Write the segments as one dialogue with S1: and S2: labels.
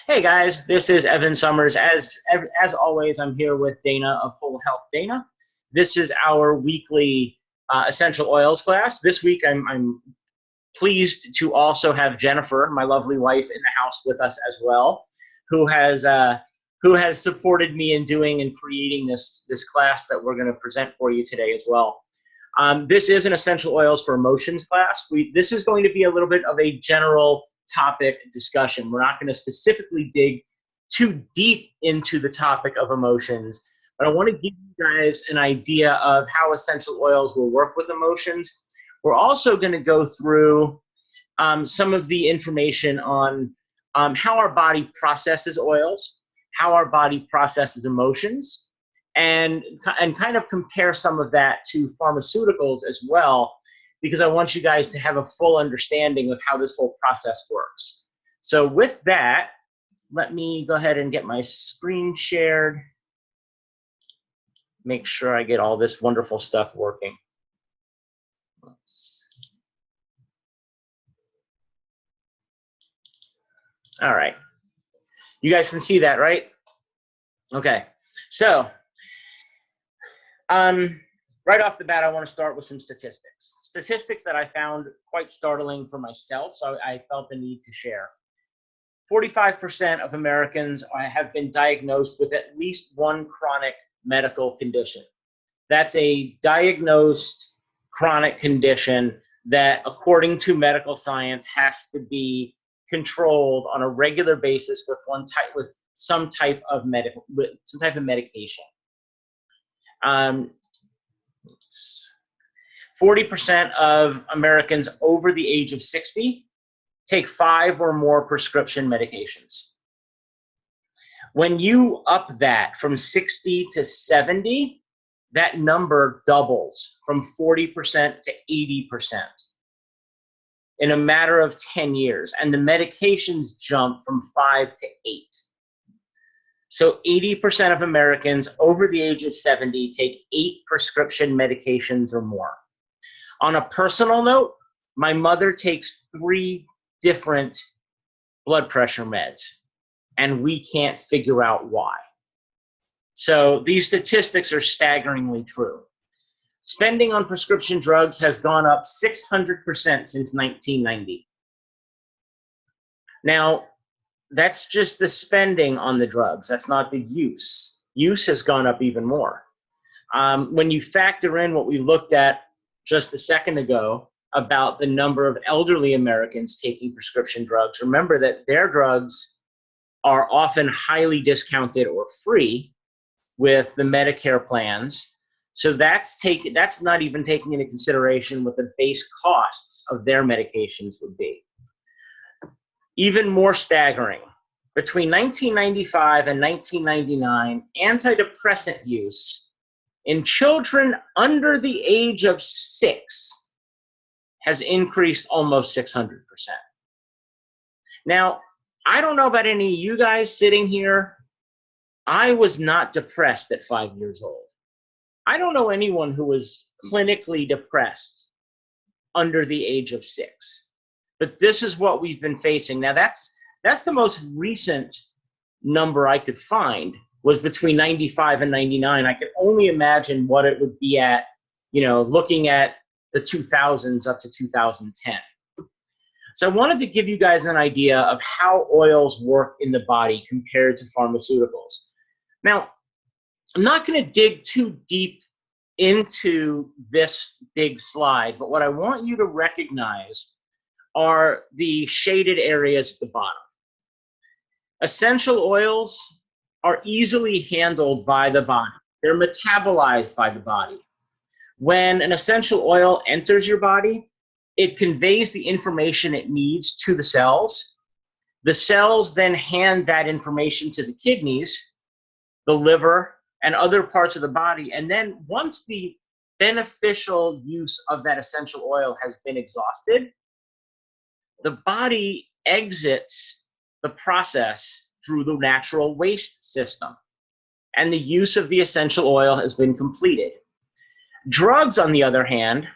S1: Hey guys, this is Evan Summers. As always, I'm here with Dana of Whole Health Dana. This is our weekly essential oils class. This week, I'm pleased to also have Jennifer, my lovely wife, in the house with us as well, who has supported me in doing and creating this class that we're going to present for you today as well. This is an essential oils for emotions class. This is going to be a little bit of a general topic discussion. We're not going to specifically dig too deep into the topic of emotions, but I want to give you guys an idea of how essential oils will work with emotions. We're also going to go through some of the information on how our body processes oils, how our body processes emotions, and kind of compare some of that to pharmaceuticals as well, because I want you guys to have a full understanding of how this whole process works. So with that, let me go ahead and get my screen shared. Make sure I get all this wonderful stuff working. All right. You guys can see that, right? Okay. So, right off the bat, I want to start with some statistics. Statistics that I found quite startling for myself, so I felt the need to share. 45% of Americans have been diagnosed with at least one chronic medical condition. That's a diagnosed chronic condition that, according to medical science, has to be controlled on a regular basis with some type of medication. 40% of Americans over the age of 60 take 5 or more prescription medications. When you up that from 60 to 70, that number doubles from 40% to 80% in a matter of 10 years. And the medications jump from 5 to 8. So 80% of Americans over the age of 70 take 8 prescription medications or more. On a personal note, my mother takes 3 different blood pressure meds, and we can't figure out why. So these statistics are staggeringly true. Spending on prescription drugs has gone up 600% since 1990. Now, that's just the spending on the drugs. That's not the use. Use has gone up even more. When you factor in what we looked at just a second ago about the number of elderly Americans taking prescription drugs, remember that their drugs are often highly discounted or free with the Medicare plans. So that's not even taking into consideration what the base costs of their medications would be. Even more staggering, between 1995 and 1999, antidepressant use in children under the age of 6 has increased almost 600%. Now, I don't know about any of you guys sitting here. I was not depressed at 5 years old. I don't know anyone who was clinically depressed under the age of 6. But this is what we've been facing. Now, that's the most recent number I could find, was between 95 and 99. I could only imagine what it would be at, looking at the 2000s up to 2010. So I wanted to give you guys an idea of how oils work in the body compared to pharmaceuticals. Now, I'm not going to dig too deep into this big slide, but what I want you to recognize are the shaded areas at the bottom. Essential oils are easily handled by the body. They're metabolized by the body. When an essential oil enters your body, it conveys the information it needs to the cells. The cells then hand that information to the kidneys, the liver, and other parts of the body. And then once the beneficial use of that essential oil has been exhausted, the body exits the process through the natural waste system, and the use of the essential oil has been completed. Drugs, on the other hand,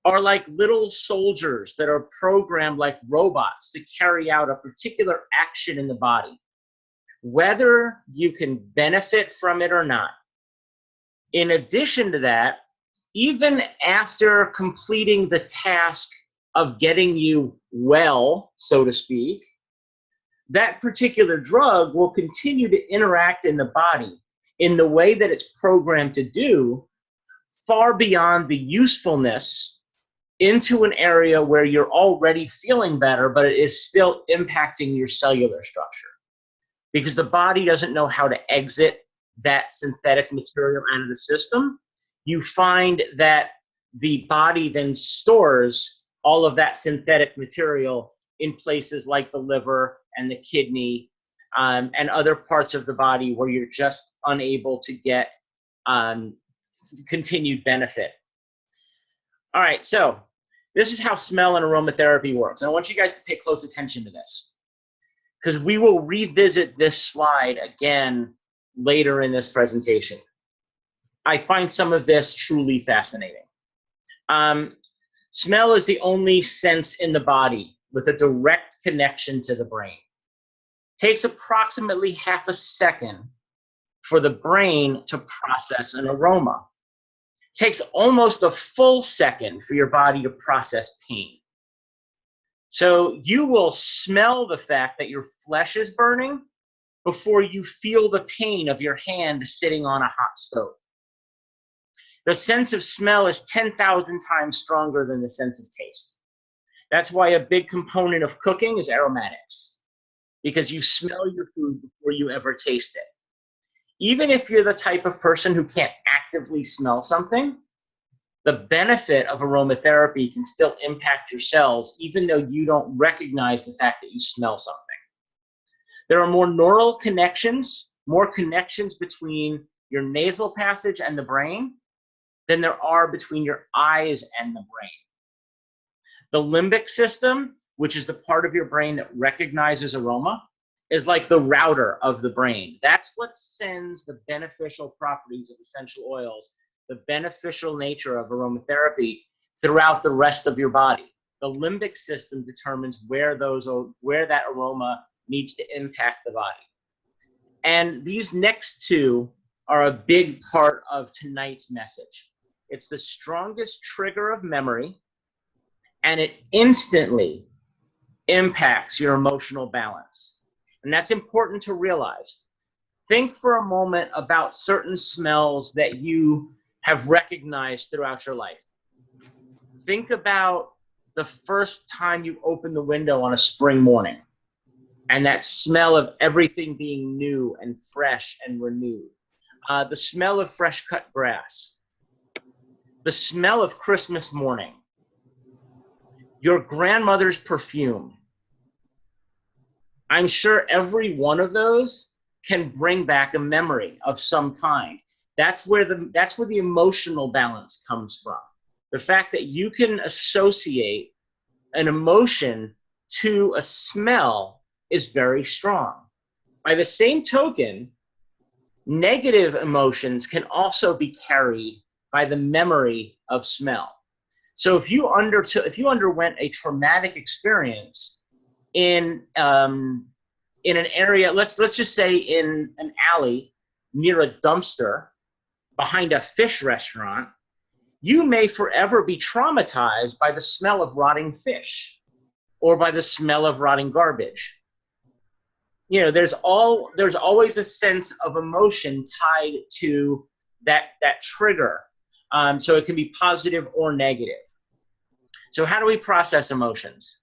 S1: are like little soldiers that are programmed like robots to carry out a particular action in the body. whether you can benefit from it or not. In addition to that, even after completing the task of getting you well, so to speak, that particular drug will continue to interact in the body in the way that it's programmed to do, far beyond the usefulness into an area where you're already feeling better, but it is still impacting your cellular structure. Because the body doesn't know how to exit that synthetic material out of the system, you find that the body then stores all of that synthetic material in places like the liver and the kidney, and other parts of the body where you're just unable to get continued benefit. All right, so this is how smell and aromatherapy works. And I want you guys to pay close attention to this, because we will revisit this slide again later in this presentation. I find some of this truly fascinating. Smell is the only sense in the body with a direct connection to the brain. It takes approximately half a second for the brain to process an aroma. It takes almost a full second for your body to process pain. So you will smell the fact that your flesh is burning before you feel the pain of your hand sitting on a hot stove. The sense of smell is 10,000 times stronger than the sense of taste. That's why a big component of cooking is aromatics, because you smell your food before you ever taste it. Even if you're the type of person who can't actively smell something, the benefit of aromatherapy can still impact your cells, even though you don't recognize the fact that you smell something. There are more neural connections, more connections between your nasal passage and the brain than there are between your eyes and the brain. The limbic system, which is the part of your brain that recognizes aroma, is like the router of the brain. That's what sends the beneficial properties of essential oils, the beneficial nature of aromatherapy throughout the rest of your body. The limbic system determines where that aroma needs to impact the body. And these next two are a big part of tonight's message. It's the strongest trigger of memory, and it instantly impacts your emotional balance. And that's important to realize. Think for a moment about certain smells that you have recognized throughout your life. Think about the first time you opened the window on a spring morning, and that smell of everything being new and fresh and renewed. The smell of fresh cut grass. The smell of Christmas morning. Your grandmother's perfume. I'm sure every one of those can bring back a memory of some kind. That's where the emotional balance comes from. The fact that you can associate an emotion to a smell is very strong. By the same token, negative emotions can also be carried by the memory of smell. So if you underwent a traumatic experience in an area, let's just say in an alley near a dumpster behind a fish restaurant, you may forever be traumatized by the smell of rotting fish or by the smell of rotting garbage. You know, there's always a sense of emotion tied to that trigger. So it can be positive or negative. So how do we process emotions?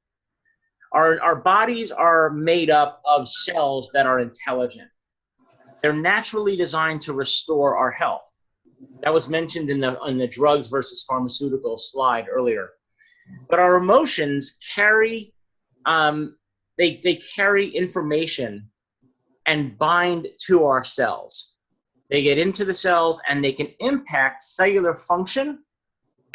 S1: Our bodies are made up of cells that are intelligent. They're naturally designed to restore our health. That was mentioned in the drugs versus pharmaceuticals slide earlier. But our emotions carry they carry information and bind to our cells. They get into the cells and they can impact cellular function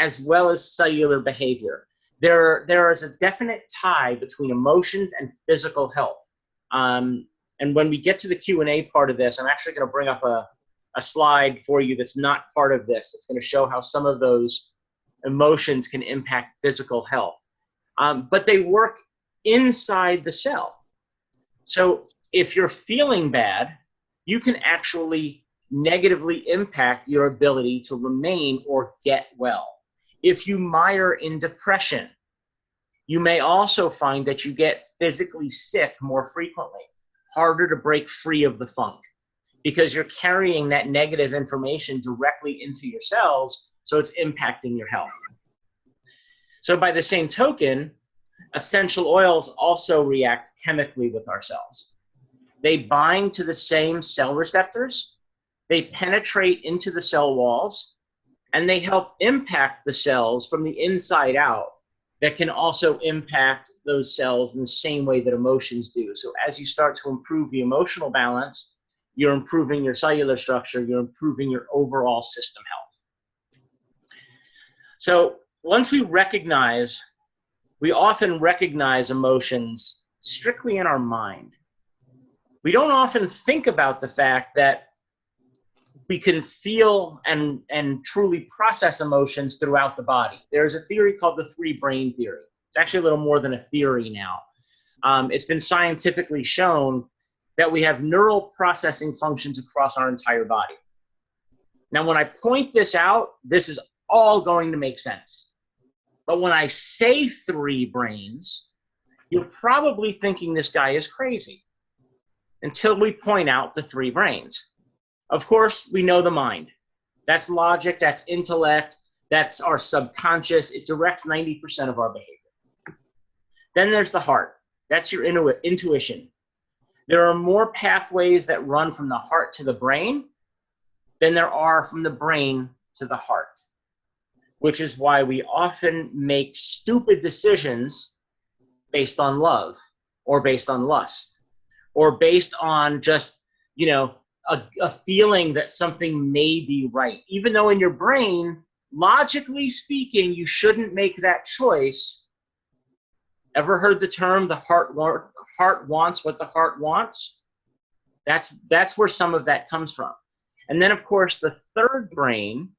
S1: as well as cellular behavior. There is a definite tie between emotions and physical health. And when we get to the Q&A part of this, I'm actually going to bring up a slide for you that's not part of this. It's going to show how some of those emotions can impact physical health. But they work inside the cell. So if you're feeling bad, you can actually negatively impact your ability to remain or get well. If you mire in depression, you may also find that you get physically sick more frequently, harder to break free of the funk, because you're carrying that negative information directly into your cells, so it's impacting your health. So by the same token, essential oils also react chemically with our cells. They bind to the same cell receptors, they penetrate into the cell walls, and they help impact the cells from the inside out. That can also impact those cells in the same way that emotions do. So as you start to improve the emotional balance, you're improving your cellular structure, you're improving your overall system health. So once we often recognize emotions strictly in our mind. We don't often think about the fact that we can feel and truly process emotions throughout the body. There's a theory called the three brain theory. It's actually a little more than a theory now. It's been scientifically shown that we have neural processing functions across our entire body. Now, when I point this out, this is all going to make sense. But when I say three brains, you're probably thinking this guy is crazy until we point out the three brains. Of course, we know the mind. That's logic, that's intellect, that's our subconscious. It directs 90% of our behavior. Then there's the heart. That's your intuition. There are more pathways that run from the heart to the brain than there are from the brain to the heart, which is why we often make stupid decisions based on love or based on lust or based on just, a feeling that something may be right, even though in your brain, logically speaking, you shouldn't make that choice. Ever heard the term the heart wants what the heart wants? That's where some of that comes from. And then, of course, the third brain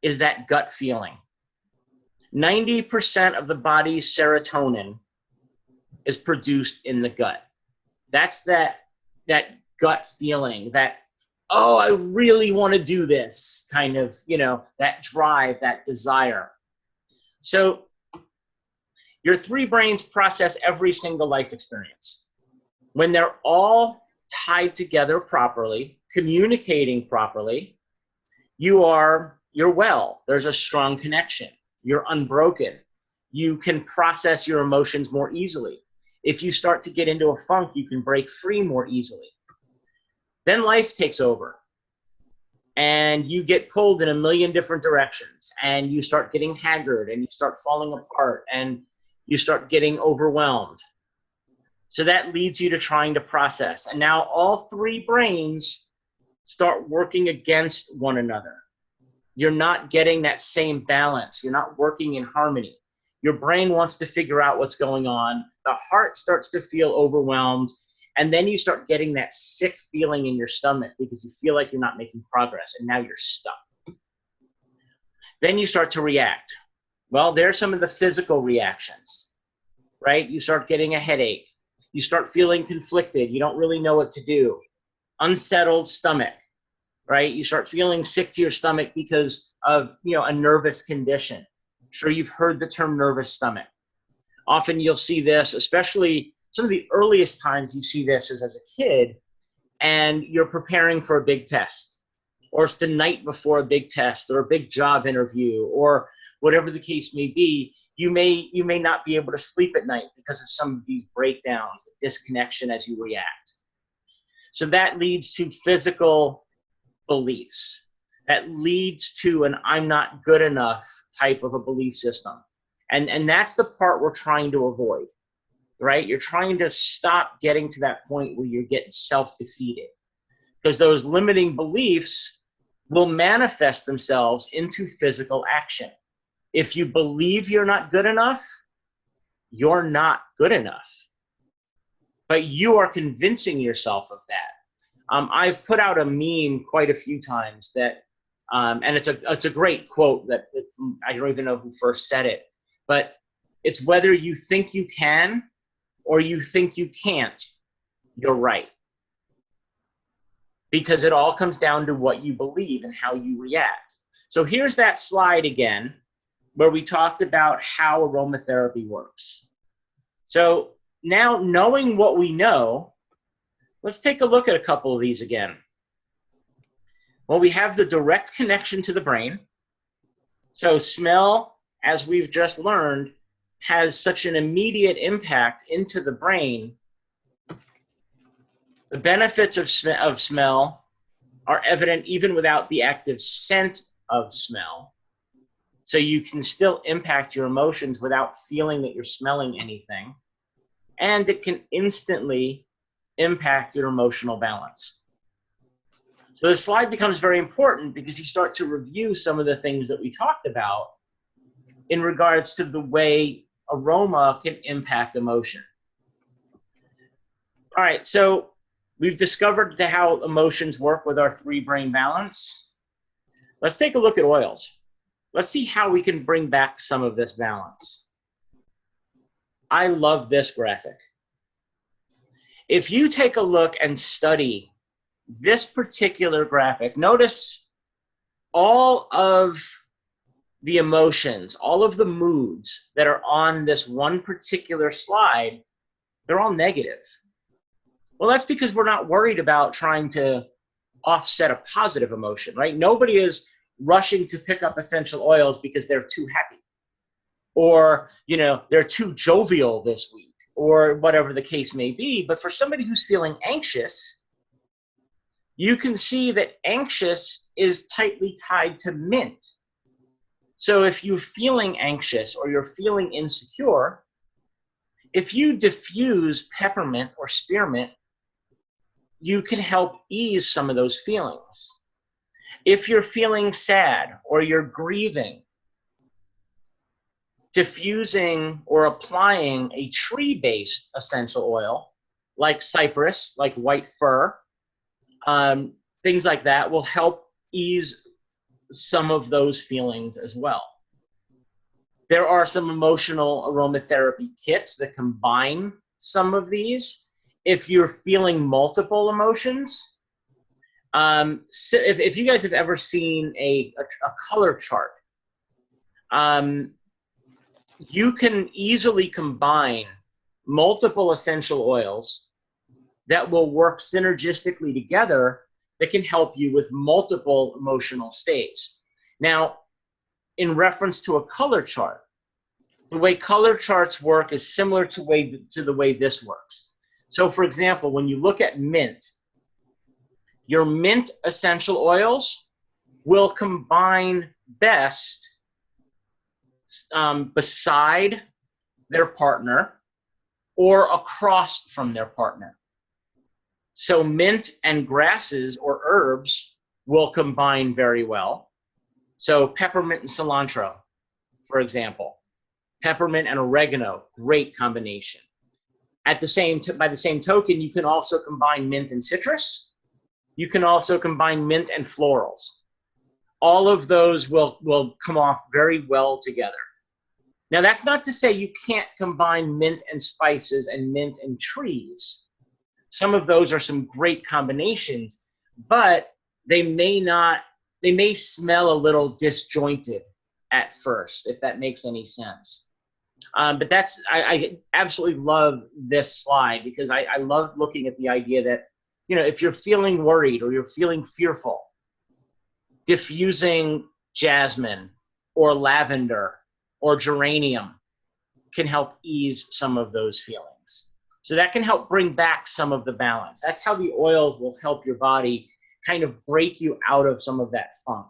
S1: is that gut feeling. 90% of the body's serotonin is produced in the gut. That's that gut feeling, that, oh, I really want to do this kind of, that drive, that desire. So your three brains process every single life experience. When they're all tied together properly, communicating properly, you're well. There's a strong connection. You're unbroken. You can process your emotions more easily. If you start to get into a funk, you can break free more easily. Then life takes over and you get pulled in a million different directions and you start getting haggard and you start falling apart and you start getting overwhelmed. So that leads you to trying to process. And now all three brains start working against one another. You're not getting that same balance. You're not working in harmony. Your brain wants to figure out what's going on. The heart starts to feel overwhelmed. And then you start getting that sick feeling in your stomach because you feel like you're not making progress and now you're stuck. Then you start to react. Well, there's some of the physical reactions, right? You start getting a headache. You start feeling conflicted. You don't really know what to do. Unsettled stomach, right? You start feeling sick to your stomach because of, a nervous condition. I'm sure you've heard the term nervous stomach. Often you'll see this, especially some of the earliest times you see this is as a kid and you're preparing for a big test, or it's the night before a big test or a big job interview or whatever the case may be. You may not be able to sleep at night because of some of these breakdowns, the disconnection as you react. So that leads to physical beliefs. That leads to an I'm not good enough type of a belief system. And that's the part we're trying to avoid, right? You're trying to stop getting to that point where you're getting self-defeated, because those limiting beliefs will manifest themselves into physical action. If you believe you're not good enough, you're not good enough. But you are convincing yourself of that. I've put out a meme quite a few times that, and it's a great quote that I don't even know who first said it, but it's whether you think you can or you think you can't, you're right. Because it all comes down to what you believe and how you react. So here's that slide again, where we talked about how aromatherapy works. So now, knowing what we know, let's take a look at a couple of these again. Well, we have the direct connection to the brain. So smell, as we've just learned, has such an immediate impact into the brain. The benefits of smell are evident even without the active scent of smell. So you can still impact your emotions without feeling that you're smelling anything. And it can instantly impact your emotional balance. So this slide becomes very important because you start to review some of the things that we talked about in regards to the way aroma can impact emotion. All right, so we've discovered how emotions work with our three-brain balance. Let's take a look at oils. Let's see how we can bring back some of this balance. I love this graphic. If you take a look and study this particular graphic, notice all of the emotions, all of the moods that are on this one particular slide, they're all negative. Well, that's because we're not worried about trying to offset a positive emotion, right? Nobody is rushing to pick up essential oils because they're too happy, or they're too jovial this week, or whatever the case may be. But for somebody who's feeling anxious, you can see that anxious is tightly tied to mint. So if you're feeling anxious or you're feeling insecure, if you diffuse peppermint or spearmint, you can help ease some of those feelings. If you're feeling sad or you're grieving, diffusing or applying a tree-based essential oil like cypress, like white fir, things like that will help ease some of those feelings as well. There are some emotional aromatherapy kits that combine some of these. If you're feeling multiple emotions, so if you guys have ever seen a color chart, you can easily combine multiple essential oils that will work synergistically together that can help you with multiple emotional states. Now, in reference to a color chart, the way color charts work is similar to the way this works. So, for example, when you look at mint, your mint essential oils will combine best beside their partner or across from their partner. So mint and grasses or herbs will combine very well. So peppermint and cilantro, for example. Peppermint and oregano, great combination. By the same token, you can also combine mint and citrus. You can also combine mint and florals. All of those will come off very well together. Now, that's not to say you can't combine mint and spices and mint and trees. Some of those are some great combinations, but they may smell a little disjointed at first, if that makes any sense. But I absolutely love this slide because I love looking at the idea that, if you're feeling worried or you're feeling fearful, diffusing jasmine or lavender or geranium can help ease some of those feelings. So that can help bring back some of the balance. That's how the oils will help your body kind of break you out of some of that funk.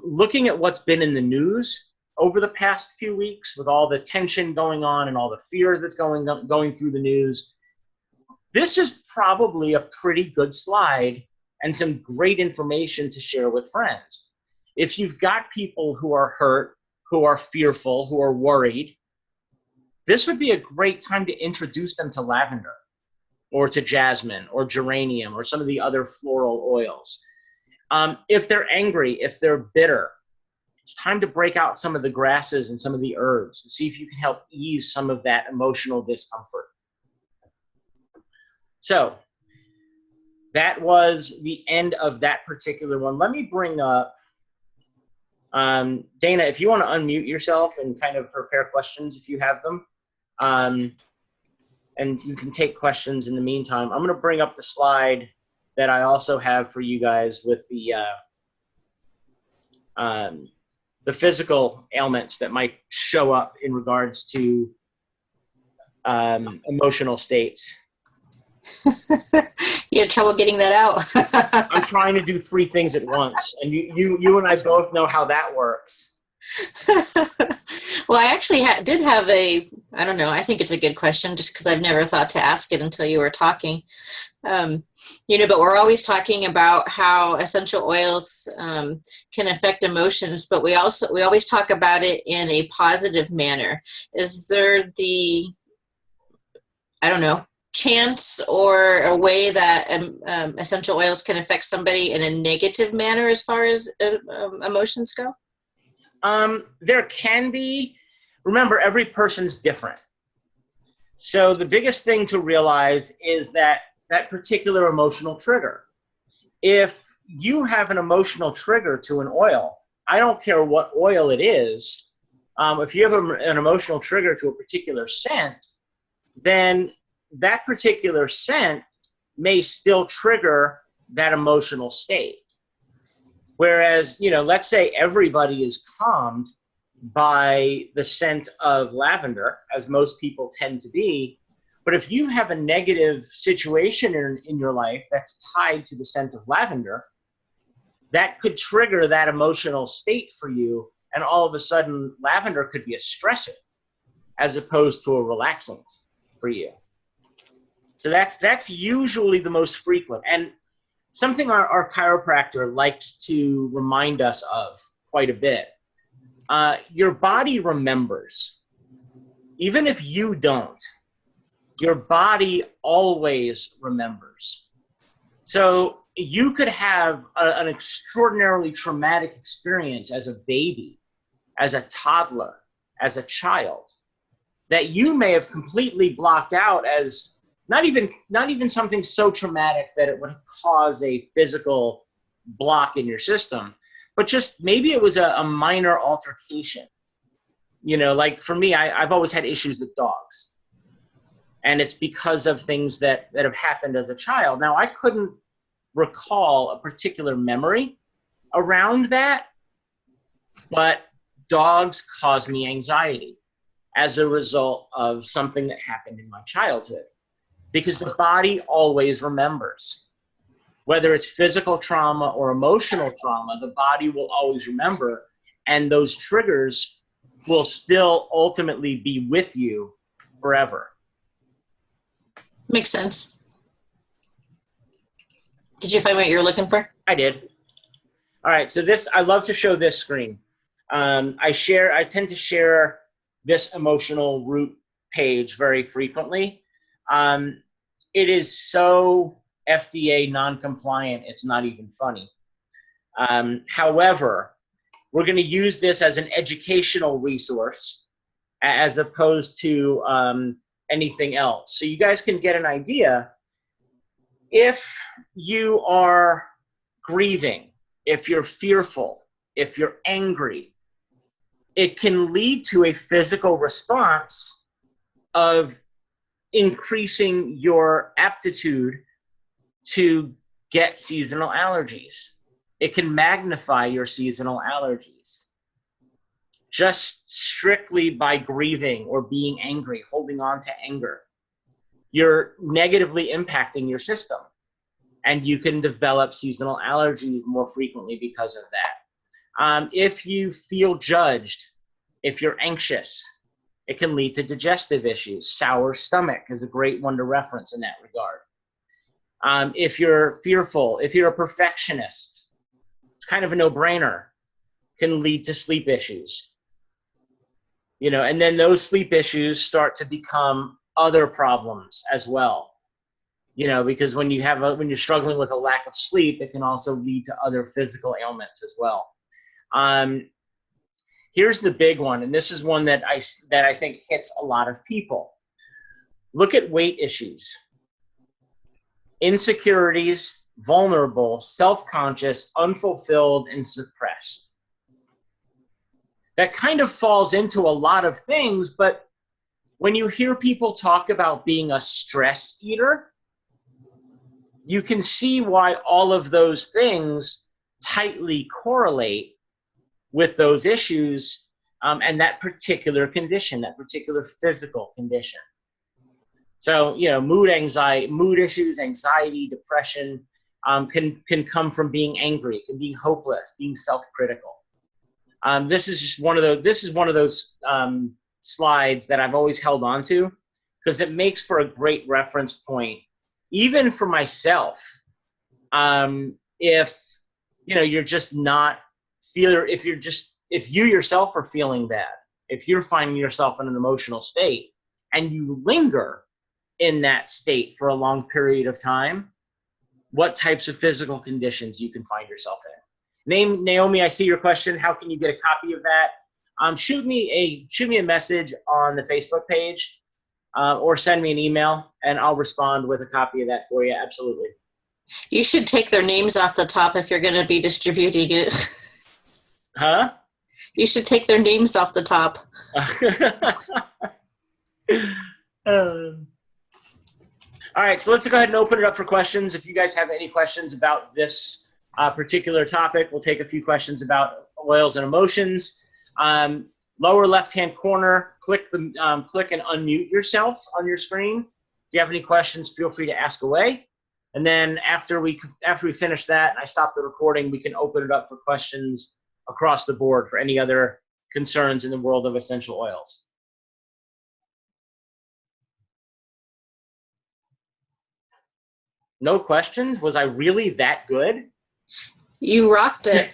S1: Looking at what's been in the news over the past few weeks with all the tension going on and all the fear that's going through the news, this is probably a pretty good slide and some great information to share with friends. If you've got people who are hurt, who are fearful, who are worried, this would be a great time to introduce them to lavender or to jasmine or geranium or some of the other floral oils. If they're angry, if they're bitter, it's time to break out some of the grasses and some of the herbs to see if you can help ease some of that emotional discomfort. So that was the end of that particular one. Let me bring up Dana, if you want to unmute yourself and kind of prepare questions if you have them. And you can take questions in the meantime. I'm going to bring up the slide that I also have for you guys with the physical ailments that might show up in regards to emotional states.
S2: You had trouble getting that out.
S1: I'm trying to do 3 things at once, and you and I both know how that works.
S2: Well, I actually did have I don't know, I think it's a good question just because I've never thought to ask it until you were talking. You know, but we're always talking about how essential oils can affect emotions, but we always talk about it in a positive manner. Is there I don't know, chance or a way that essential oils can affect somebody in a negative manner as far as emotions go?
S1: There can be. Remember, every person's different. So the biggest thing to realize is that particular emotional trigger. If you have an emotional trigger to an oil, I don't care what oil it is, if you have an emotional trigger to a particular scent, then that particular scent may still trigger that emotional state. Whereas, you know, let's say everybody is calmed by the scent of lavender, as most people tend to be, but if you have a negative situation in your life that's tied to the scent of lavender, that could trigger that emotional state for you, and all of a sudden lavender could be a stressor as opposed to a relaxant for you. So that's usually the most frequent, and something our chiropractor likes to remind us of quite a bit. Your body remembers. Even if you don't, your body always remembers. So you could have an extraordinarily traumatic experience as a baby, as a toddler, as a child, that you may have completely blocked out as not even something so traumatic that it would cause a physical block in your system, but just maybe it was a minor altercation. You know, like for me, I've always had issues with dogs. And it's because of things that have happened as a child. Now, I couldn't recall a particular memory around that, but dogs cause me anxiety as a result of something that happened in my childhood. Because the body always remembers. Whether it's physical trauma or emotional trauma, the body will always remember, and those triggers will still ultimately be with you forever.
S2: Makes sense. Did you find what you're looking for?
S1: I did. All right, so I love to show this screen. I tend to share this emotional root page very frequently. It is so FDA non-compliant, it's not even funny. However, we're going to use this as an educational resource as opposed to anything else. So you guys can get an idea. If you are grieving, if you're fearful, if you're angry, it can lead to a physical response of increasing your aptitude to get seasonal allergies. It can magnify your seasonal allergies. Just strictly by grieving or being angry, holding on to anger, you're negatively impacting your system. And you can develop seasonal allergies more frequently because of that. If you feel judged, if you're anxious, it can lead to digestive issues. Sour stomach is a great one to reference in that regard. If you're fearful, if you're a perfectionist, it's kind of a no-brainer, can lead to sleep issues. You know, and then those sleep issues start to become other problems as well. You know, because when you're struggling with a lack of sleep, it can also lead to other physical ailments as well. Here's the big one, and this is one that I think hits a lot of people. Look at weight issues. insecurities, vulnerable, self-conscious, unfulfilled, and suppressed. That kind of falls into a lot of things, but when you hear people talk about being a stress eater, you can see why all of those things tightly correlate with those issues and that particular condition, that particular physical condition. So, you know, mood issues, anxiety, depression can come from being angry, can be hopeless, being self-critical. This is one of those slides that I've always held on to because it makes for a great reference point, even for myself. If you know you're just not if you yourself are feeling bad, if you're finding yourself in an emotional state and you linger in that state for a long period of time, what types of physical conditions you can find yourself in. Naomi, I see your question. How can you get a copy of that? Shoot me a message on the Facebook page or send me an email and I'll respond with a copy of that for you. Absolutely.
S2: You should take their names off the top if you're going to be distributing it.
S1: Huh?
S2: You should take their names off the top.
S1: All right, so let's go ahead and open it up for questions. If you guys have any questions about this particular topic, we'll take a few questions about oils and emotions. Lower left-hand corner, click and unmute yourself on your screen. If you have any questions, feel free to ask away. And then after we finish that and I stop the recording, we can open it up for questions across the board for any other concerns in the world of essential oils. No questions? Was I really that good?
S2: You rocked it.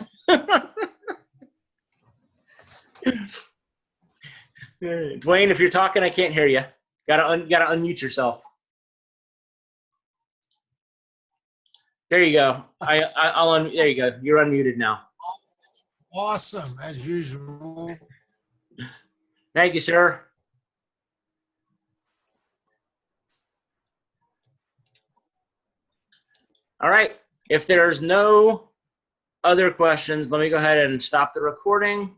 S1: Dwayne, if you're talking, I can't hear you. Gotta unmute yourself. There you go. There you go. You're unmuted now.
S3: Awesome, as usual.
S1: Thank you, sir. All right. If there's no other questions, let me go ahead and stop the recording.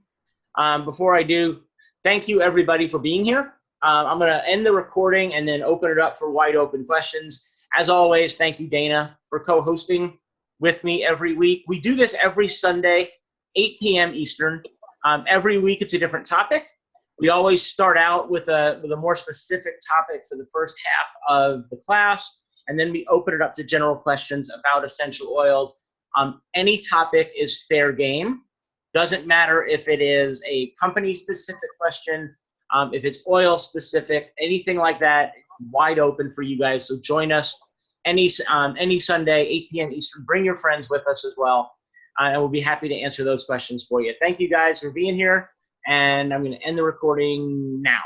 S1: Before I do, thank you everybody for being here. I'm going to end the recording and then open it up for wide open questions. As always, thank you, Dana, for co-hosting with me every week. We do this every Sunday, 8 p.m. Eastern. Every week it's a different topic. We always start out with a more specific topic for the first half of the class, and then we open it up to general questions about essential oils. Any topic is fair game. Doesn't matter if it is a company-specific question, if it's oil-specific, anything like that, wide open for you guys. So join us any Sunday, 8 p.m. Eastern. Bring your friends with us as well, and we'll be happy to answer those questions for you. Thank you guys for being here, and I'm going to end the recording now.